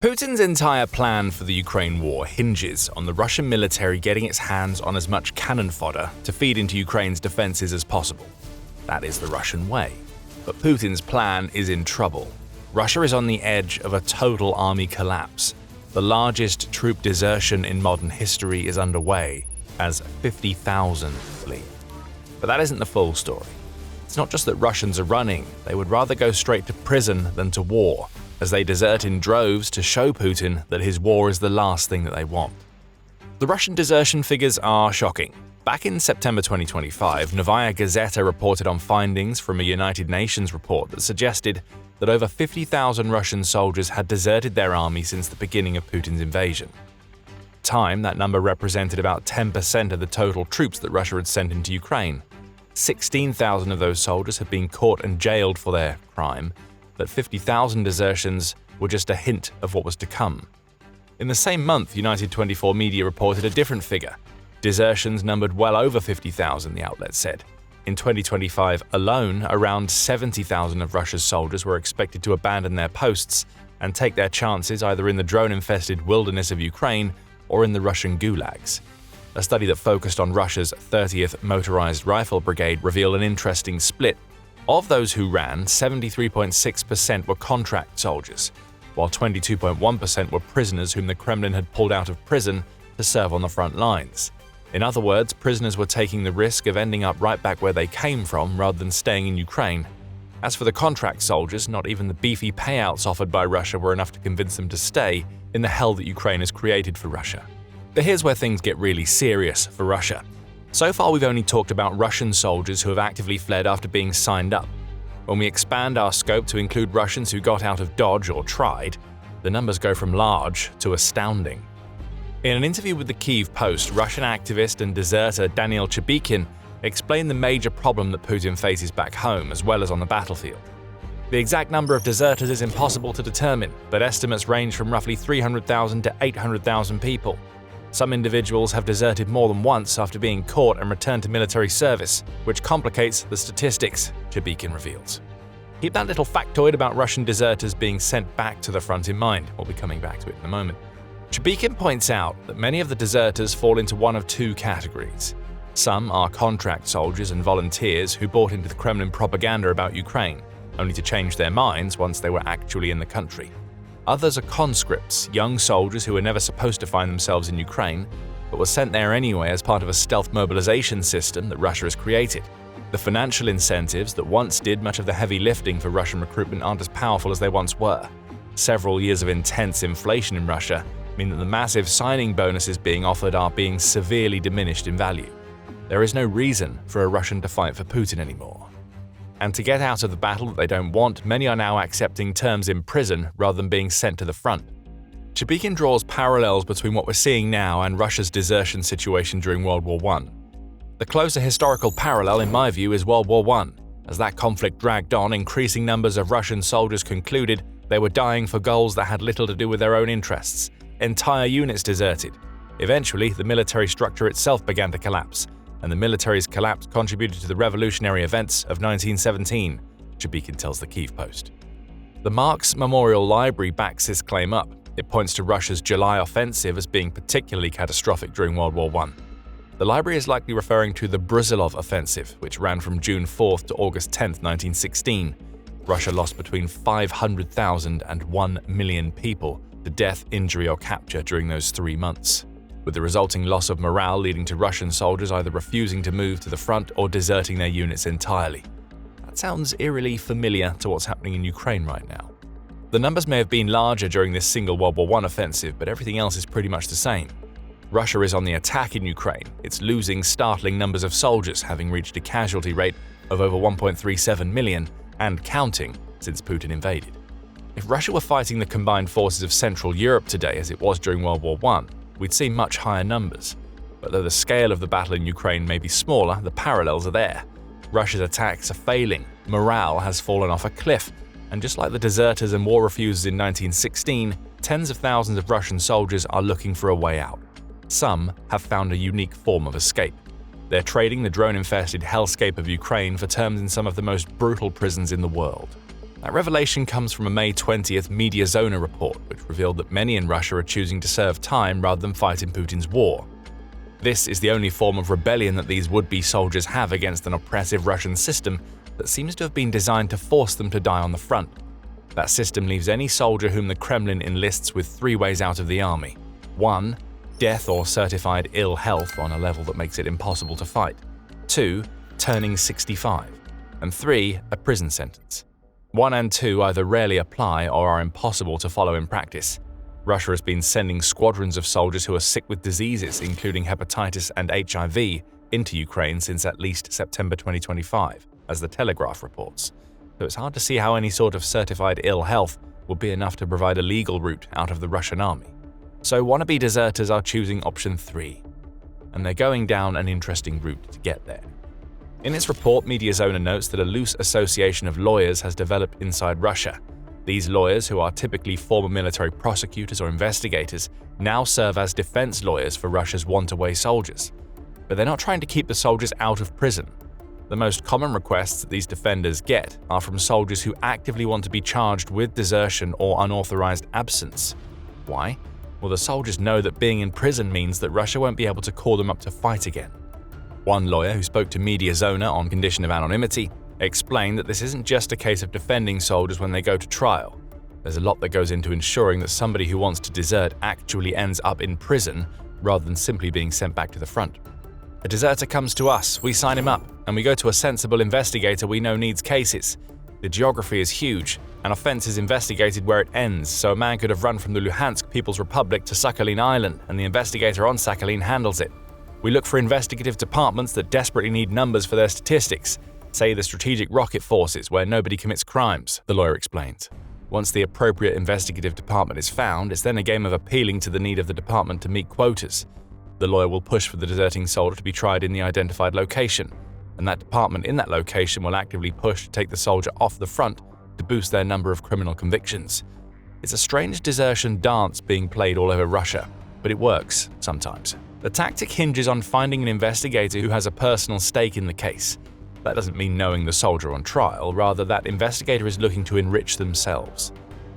Putin's entire plan for the Ukraine war hinges on the Russian military getting its hands on as much cannon fodder to feed into Ukraine's defenses as possible. That is the Russian way. But Putin's plan is in trouble. Russia is on the edge of a total army collapse. The largest troop desertion in modern history is underway, as 50,000 flee. But that isn't the full story. It's not just that Russians are running, they would rather go straight to prison than to war, as they desert in droves to show Putin that his war is the last thing that they want. The Russian desertion figures are shocking. Back in September 2025, Novaya Gazeta reported on findings from a United Nations report that suggested that over 50,000 Russian soldiers had deserted their army since the beginning of Putin's invasion. At the time, that number represented about 10% of the total troops that Russia had sent into Ukraine. 16,000 of those soldiers had been caught and jailed for their crime, but 50,000 desertions were just a hint of what was to come. In the same month, United 24 Media reported a different figure. Desertions numbered well over 50,000, the outlet said. In 2025 alone, around 70,000 of Russia's soldiers were expected to abandon their posts and take their chances either in the drone-infested wilderness of Ukraine or in the Russian gulags. A study that focused on Russia's 30th Motorized Rifle Brigade revealed an interesting split. Of those who ran, 73.6% were contract soldiers, while 22.1% were prisoners whom the Kremlin had pulled out of prison to serve on the front lines. In other words, prisoners were taking the risk of ending up right back where they came from rather than staying in Ukraine. As for the contract soldiers, not even the beefy payouts offered by Russia were enough to convince them to stay in the hell that Ukraine has created for Russia. But here's where things get really serious for Russia. So far, we've only talked about Russian soldiers who have actively fled after being signed up. When we expand our scope to include Russians who got out of Dodge or tried, the numbers go from large to astounding. In an interview with the Kyiv Post, Russian activist and deserter Daniil Chabikin explained the major problem that Putin faces back home as well as on the battlefield. The exact number of deserters is impossible to determine, but estimates range from roughly 300,000 to 800,000 people. Some individuals have deserted more than once after being caught and returned to military service, which complicates the statistics, Chabikin reveals. Keep that little factoid about Russian deserters being sent back to the front in mind. We'll be coming back to it in a moment. Chabikin points out that many of the deserters fall into one of two categories. Some are contract soldiers and volunteers who bought into the Kremlin propaganda about Ukraine, only to change their minds once they were actually in the country. Others are conscripts, young soldiers who were never supposed to find themselves in Ukraine, but were sent there anyway as part of a stealth mobilization system that Russia has created. The financial incentives that once did much of the heavy lifting for Russian recruitment aren't as powerful as they once were. Several years of intense inflation in Russia mean that the massive signing bonuses being offered are being severely diminished in value. There is no reason for a Russian to fight for Putin anymore. And to get out of the battle that they don't want, many are now accepting terms in prison rather than being sent to the front. Chabikin draws parallels between what we're seeing now and Russia's desertion situation during World War I. The closer historical parallel, in my view, is World War I. As that conflict dragged on, increasing numbers of Russian soldiers concluded they were dying for goals that had little to do with their own interests. Entire units deserted. Eventually, the military structure itself began to collapse, and the military's collapse contributed to the revolutionary events of 1917, Chabikin tells the Kyiv Post. The Marx Memorial Library backs this claim up. It points to Russia's July offensive as being particularly catastrophic during World War I. The library is likely referring to the Brusilov offensive, which ran from June 4th to August 10th, 1916. Russia lost between 500,000 and 1 million people to death, injury, or capture during those 3 months, with the resulting loss of morale leading to Russian soldiers either refusing to move to the front or deserting their units entirely. That sounds eerily familiar to what's happening in Ukraine right now. The numbers may have been larger during this single World War I offensive, but everything else is pretty much the same. Russia is on the attack in Ukraine. It's losing startling numbers of soldiers, having reached a casualty rate of over 1.37 million and counting since Putin invaded. If Russia were fighting the combined forces of Central Europe today as it was during World War I, we'd see much higher numbers. But though the scale of the battle in Ukraine may be smaller, the parallels are there. Russia's attacks are failing, morale has fallen off a cliff, and just like the deserters and war refusers in 1916, tens of thousands of Russian soldiers are looking for a way out. Some have found a unique form of escape. They're trading the drone-infested hellscape of Ukraine for terms in some of the most brutal prisons in the world. That revelation comes from a May 20th Mediazona report, which revealed that many in Russia are choosing to serve time rather than fight in Putin's war. This is the only form of rebellion that these would-be soldiers have against an oppressive Russian system that seems to have been designed to force them to die on the front. That system leaves any soldier whom the Kremlin enlists with 3 ways out of the army. 1. Death or certified ill health on a level that makes it impossible to fight. 2. Turning 65. And 3. A prison sentence. 1 and 2 either rarely apply or are impossible to follow in practice. Russia has been sending squadrons of soldiers who are sick with diseases, including hepatitis and HIV, into Ukraine since at least September 2025, as the Telegraph reports. So it's hard to see how any sort of certified ill health will be enough to provide a legal route out of the Russian army. So wannabe deserters are choosing option 3, and they're going down an interesting route to get there. In its report, Mediazona notes that a loose association of lawyers has developed inside Russia. These lawyers, who are typically former military prosecutors or investigators, now serve as defense lawyers for Russia's want-away soldiers. But they're not trying to keep the soldiers out of prison. The most common requests that these defenders get are from soldiers who actively want to be charged with desertion or unauthorized absence. Why? Well, the soldiers know that being in prison means that Russia won't be able to call them up to fight again. One lawyer who spoke to Mediazona on condition of anonymity explained that this isn't just a case of defending soldiers when they go to trial. There's a lot that goes into ensuring that somebody who wants to desert actually ends up in prison rather than simply being sent back to the front. A deserter comes to us, we sign him up, and we go to a sensible investigator we know needs cases. The geography is huge. An offense is investigated where it ends, so a man could have run from the Luhansk People's Republic to Sakhalin Island, and the investigator on Sakhalin handles it. We look for investigative departments that desperately need numbers for their statistics, say the Strategic Rocket Forces, where nobody commits crimes, the lawyer explains. Once the appropriate investigative department is found, it's then a game of appealing to the need of the department to meet quotas. The lawyer will push for the deserting soldier to be tried in the identified location, and that department in that location will actively push to take the soldier off the front to boost their number of criminal convictions. It's a strange desertion dance being played all over Russia, but it works sometimes. The tactic hinges on finding an investigator who has a personal stake in the case. That doesn't mean knowing the soldier on trial, rather that investigator is looking to enrich themselves.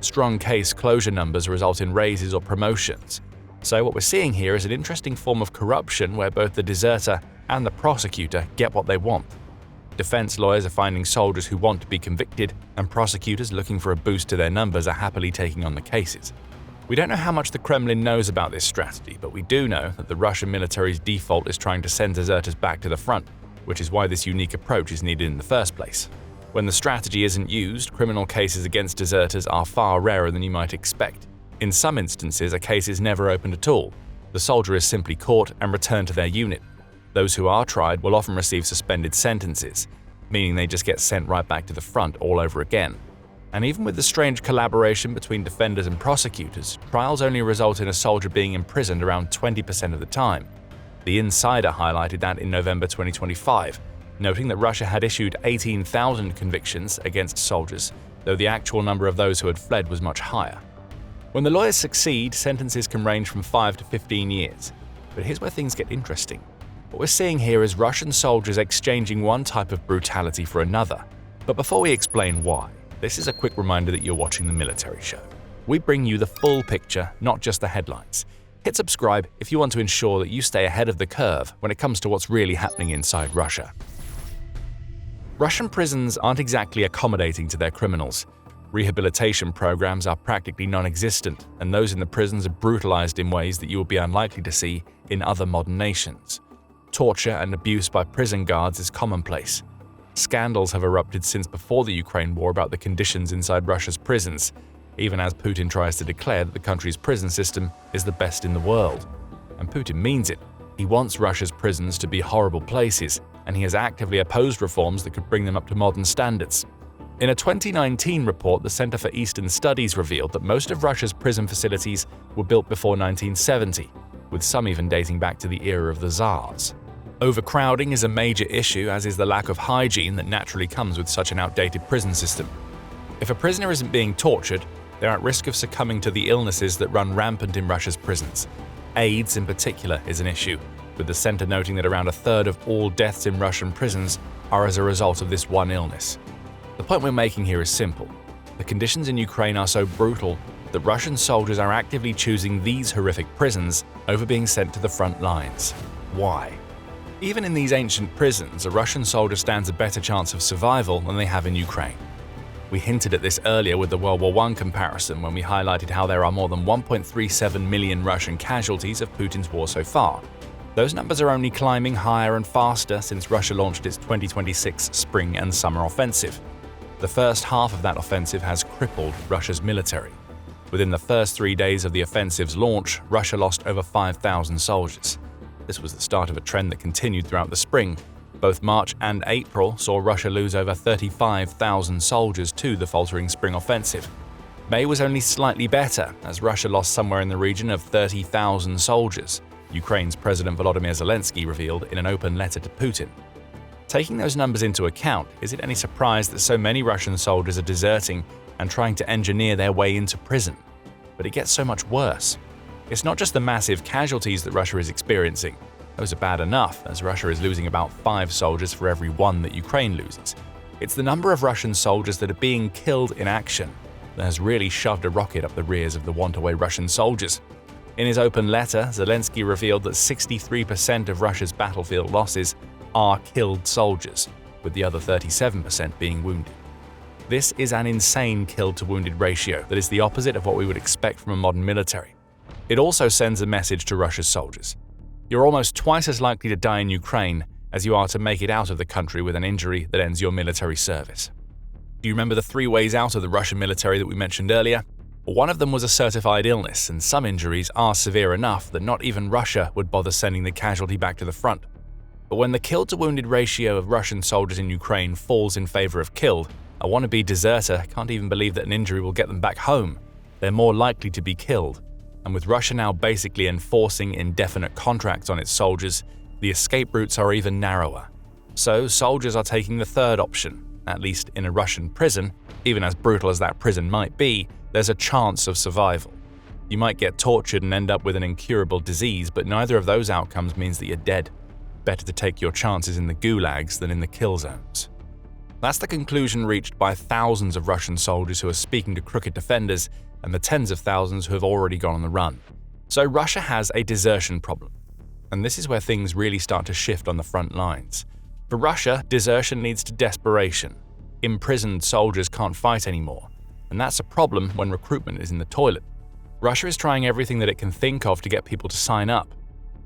Strong case closure numbers result in raises or promotions. So what we're seeing here is an interesting form of corruption where both the deserter and the prosecutor get what they want. Defense lawyers are finding soldiers who want to be convicted, and prosecutors looking for a boost to their numbers are happily taking on the cases. We don't know how much the Kremlin knows about this strategy, but we do know that the Russian military's default is trying to send deserters back to the front, which is why this unique approach is needed in the first place. When the strategy isn't used, criminal cases against deserters are far rarer than you might expect. In some instances, a case is never opened at all. The soldier is simply caught and returned to their unit. Those who are tried will often receive suspended sentences, meaning they just get sent right back to the front all over again. And even with the strange collaboration between defenders and prosecutors, trials only result in a soldier being imprisoned around 20% of the time. The Insider highlighted that in November 2025, noting that Russia had issued 18,000 convictions against soldiers, though the actual number of those who had fled was much higher. When the lawyers succeed, sentences can range from 5 to 15 years. But here's where things get interesting. What we're seeing here is Russian soldiers exchanging one type of brutality for another. But before we explain why, this is a quick reminder that you're watching The Military Show. We bring you the full picture, not just the headlines. Hit subscribe if you want to ensure that you stay ahead of the curve when it comes to what's really happening inside Russia. Russian prisons aren't exactly accommodating to their criminals. Rehabilitation programs are practically non-existent, and those in the prisons are brutalized in ways that you will be unlikely to see in other modern nations. Torture and abuse by prison guards is commonplace. Scandals have erupted since before the Ukraine war about the conditions inside Russia's prisons, even as Putin tries to declare that the country's prison system is the best in the world. And Putin means it. He wants Russia's prisons to be horrible places, and he has actively opposed reforms that could bring them up to modern standards. In a 2019 report, the Center for Eastern Studies revealed that most of Russia's prison facilities were built before 1970, with some even dating back to the era of the Tsars. Overcrowding is a major issue, as is the lack of hygiene that naturally comes with such an outdated prison system. If a prisoner isn't being tortured, they're at risk of succumbing to the illnesses that run rampant in Russia's prisons. AIDS in particular is an issue, with the center noting that around a third of all deaths in Russian prisons are as a result of this one illness. The point we're making here is simple. The conditions in Ukraine are so brutal that Russian soldiers are actively choosing these horrific prisons over being sent to the front lines. Why? Even in these ancient prisons, a Russian soldier stands a better chance of survival than they have in Ukraine. We hinted at this earlier with the World War I comparison when we highlighted how there are more than 1.37 million Russian casualties of Putin's war so far. Those numbers are only climbing higher and faster since Russia launched its 2026 spring and summer offensive. The first half of that offensive has crippled Russia's military. Within the first 3 days of the offensive's launch, Russia lost over 5,000 soldiers. This was the start of a trend that continued throughout the spring. Both March and April saw Russia lose over 35,000 soldiers to the faltering spring offensive. May was only slightly better, as Russia lost somewhere in the region of 30,000 soldiers, Ukraine's President Volodymyr Zelensky revealed in an open letter to Putin. Taking those numbers into account, is it any surprise that so many Russian soldiers are deserting and trying to engineer their way into prison? But it gets so much worse. It's not just the massive casualties that Russia is experiencing. Those are bad enough, as Russia is losing about 5 soldiers for every 1 that Ukraine loses. It's the number of Russian soldiers that are being killed in action that has really shoved a rocket up the rears of the want-away Russian soldiers. In his open letter, Zelensky revealed that 63% of Russia's battlefield losses are killed soldiers, with the other 37% being wounded. This is an insane killed-to-wounded ratio that is the opposite of what we would expect from a modern military. It also sends a message to Russia's soldiers. You're almost twice as likely to die in Ukraine as you are to make it out of the country with an injury that ends your military service. Do you remember the 3 ways out of the Russian military that we mentioned earlier? One of them was a certified illness, and some injuries are severe enough that not even Russia would bother sending the casualty back to the front. But when the killed-to-wounded ratio of Russian soldiers in Ukraine falls in favor of killed, a wannabe deserter can't even believe that an injury will get them back home. They're more likely to be killed. And with Russia now basically enforcing indefinite contracts on its soldiers, the escape routes are even narrower. So soldiers are taking the third option. At least in a Russian prison, even as brutal as that prison might be, there's a chance of survival. You might get tortured and end up with an incurable disease, but neither of those outcomes means that you're dead. Better to take your chances in the gulags than in the kill zones. That's the conclusion reached by thousands of Russian soldiers who are speaking to crooked defenders and the tens of thousands who have already gone on the run. So Russia has a desertion problem. And this is where things really start to shift on the front lines. For Russia, desertion leads to desperation. Imprisoned soldiers can't fight anymore. And that's a problem when recruitment is in the toilet. Russia is trying everything that it can think of to get people to sign up,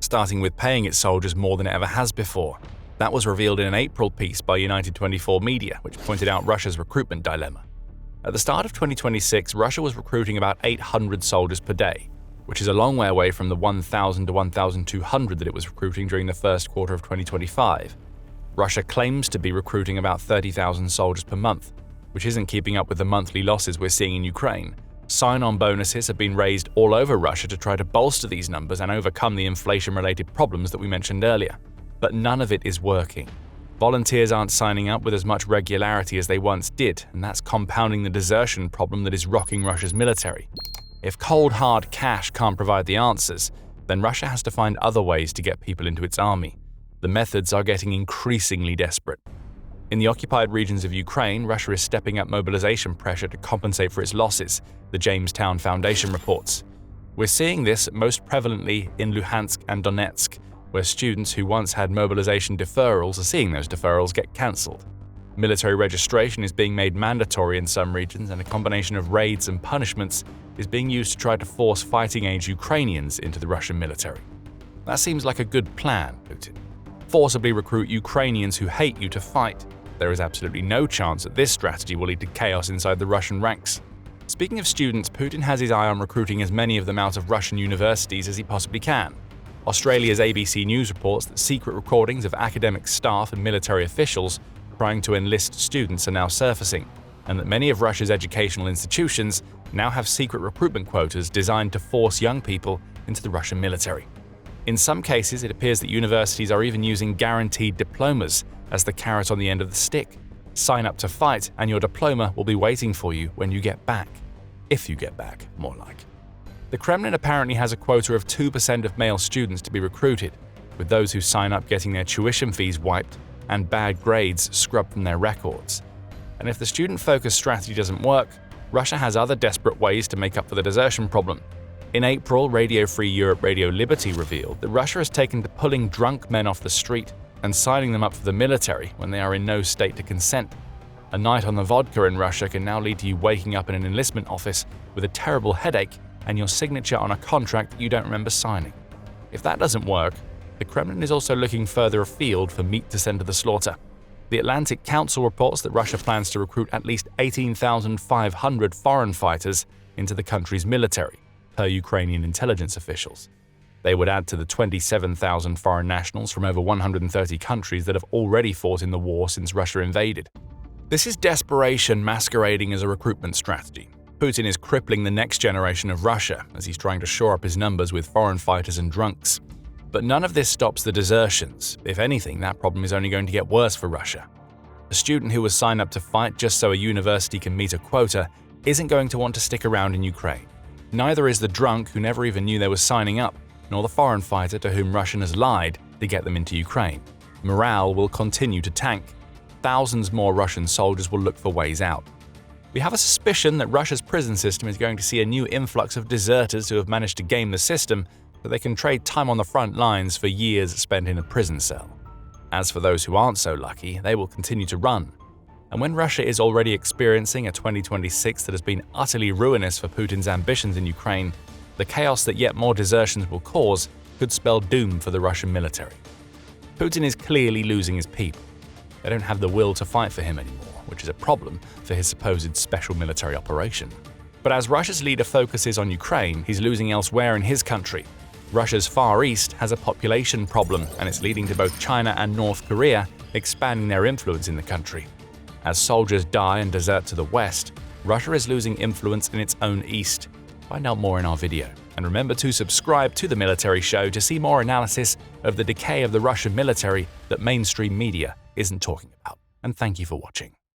starting with paying its soldiers more than it ever has before. That was revealed in an April piece by United 24 Media, which pointed out Russia's recruitment dilemma. At the start of 2026, Russia was recruiting about 800 soldiers per day, which is a long way away from the 1,000 to 1,200 that it was recruiting during the first quarter of 2025. Russia claims to be recruiting about 30,000 soldiers per month, which isn't keeping up with the monthly losses we're seeing in Ukraine. Sign-on bonuses have been raised all over Russia to try to bolster these numbers and overcome the inflation-related problems that we mentioned earlier. But none of it is working. Volunteers aren't signing up with as much regularity as they once did, and that's compounding the desertion problem that is rocking Russia's military. If cold hard cash can't provide the answers, then Russia has to find other ways to get people into its army. The methods are getting increasingly desperate. In the occupied regions of Ukraine, Russia is stepping up mobilization pressure to compensate for its losses, the Jamestown Foundation reports. We're seeing this most prevalently in Luhansk and Donetsk, where students who once had mobilization deferrals are seeing those deferrals get cancelled. Military registration is being made mandatory in some regions, and a combination of raids and punishments is being used to try to force fighting-age Ukrainians into the Russian military. That seems like a good plan, Putin. Forcibly recruit Ukrainians who hate you to fight. There is absolutely no chance that this strategy will lead to chaos inside the Russian ranks. Speaking of students, Putin has his eye on recruiting as many of them out of Russian universities as he possibly can. Australia's ABC News reports that secret recordings of academic staff and military officials trying to enlist students are now surfacing, and that many of Russia's educational institutions now have secret recruitment quotas designed to force young people into the Russian military. In some cases, it appears that universities are even using guaranteed diplomas as the carrot on the end of the stick. Sign up to fight, and your diploma will be waiting for you when you get back. If you get back, more like. The Kremlin apparently has a quota of 2% of male students to be recruited, with those who sign up getting their tuition fees wiped and bad grades scrubbed from their records. And if the student-focused strategy doesn't work, Russia has other desperate ways to make up for the desertion problem. In April, Radio Free Europe Radio Liberty revealed that Russia has taken to pulling drunk men off the street and signing them up for the military when they are in no state to consent. A night on the vodka in Russia can now lead to you waking up in an enlistment office with a terrible headache and your signature on a contract you don't remember signing. If that doesn't work, the Kremlin is also looking further afield for meat to send to the slaughter. The Atlantic Council reports that Russia plans to recruit at least 18,500 foreign fighters into the country's military, per Ukrainian intelligence officials. They would add to the 27,000 foreign nationals from over 130 countries that have already fought in the war since Russia invaded. This is desperation masquerading as a recruitment strategy. Putin is crippling the next generation of Russia as he's trying to shore up his numbers with foreign fighters and drunks. But none of this stops the desertions. If anything, that problem is only going to get worse for Russia. A student who was signed up to fight just so a university can meet a quota isn't going to want to stick around in Ukraine. Neither is the drunk who never even knew they were signing up, nor the foreign fighter to whom Russia has lied to get them into Ukraine. Morale will continue to tank. Thousands more Russian soldiers will look for ways out. We have a suspicion that Russia's prison system is going to see a new influx of deserters who have managed to game the system so they can trade time on the front lines for years spent in a prison cell. As for those who aren't so lucky, they will continue to run. And when Russia is already experiencing a 2026 that has been utterly ruinous for Putin's ambitions in Ukraine, the chaos that yet more desertions will cause could spell doom for the Russian military. Putin is clearly losing his people. They don't have the will to fight for him anymore, which is a problem for his supposed special military operation. But as Russia's leader focuses on Ukraine, he's losing elsewhere in his country. Russia's Far East has a population problem, and it's leading to both China and North Korea expanding their influence in the country. As soldiers die and desert to the West, Russia is losing influence in its own East. Find out more in our video. And remember to subscribe to The Military Show to see more analysis of the decay of the Russian military that mainstream media isn't talking about. And thank you for watching.